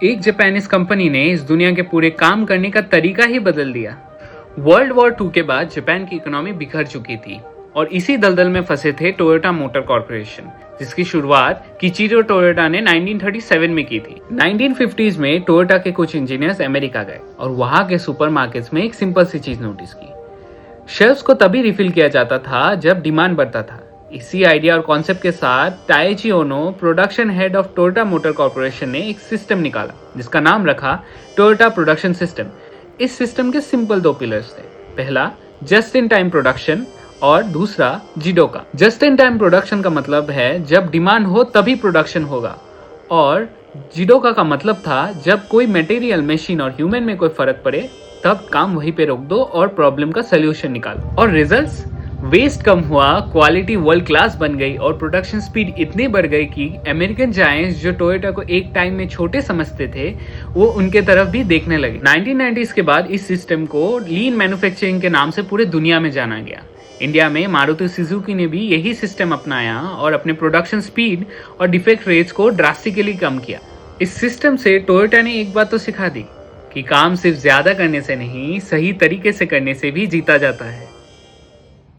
एक Japanese company ने इस दुनिया के पूरे काम करने का तरीका ही बदल दिया। वर्ल्ड वॉर 2 के बाद जापान की इकोनॉमी बिखर चुकी थी और इसी दलदल में फंसे थे टोयोटा मोटर कॉर्पोरेशन, जिसकी शुरुआत किचिरो टोयोटा ने 1937 में की थी। 1950s में टोयोटा के कुछ इंजीनियर्स अमेरिका गए और वहां के सुपरमार्केट्स में एक सिंपल सी चीज नोटिस की। शेल्फ्स को तभी रिफिल किया जाता था जब डिमांड बढ़ता था। इसी आइडिया और कॉन्सेप्ट के साथ Taiichi Ohno, production head of Toyota Motor Corporation, ने एक सिस्टम निकाला जिसका नाम रखा टोयोटा प्रोडक्शन सिस्टम। इस सिस्टम के सिंपल 2 पिलर्स थे। पहला जस्ट इन टाइम प्रोडक्शन और दूसरा jidoka. Just in time production का मतलब है जब डिमांड हो तभी प्रोडक्शन होगा, और जिडोका का मतलब था जब कोई मटेरियल, मशीन और ह्यूमन में कोई फर्क पड़े तब काम वहीं पे रोक दो और प्रॉब्लम का सोल्यूशन निकालो। और रिजल्ट्स, वेस्ट कम हुआ, क्वालिटी वर्ल्ड क्लास बन गई और प्रोडक्शन स्पीड इतनी बढ़ गई कि अमेरिकन जायंट्स जो टोयोटा को एक टाइम में छोटे समझते थे वो उनके तरफ भी देखने लगे। 1990s के बाद इस सिस्टम को लीन मैन्युफैक्चरिंग के नाम से पूरे दुनिया में जाना गया। इंडिया में मारुति सुजुकी ने भी यही सिस्टम अपनाया और अपने प्रोडक्शन स्पीड और डिफेक्ट रेट्स को ड्रास्टिकली कम किया। इस सिस्टम से टोयोटा ने एक बात तो सिखा दी कि काम सिर्फ ज्यादा करने से नहीं, सही तरीके से करने से भी जीता जाता है।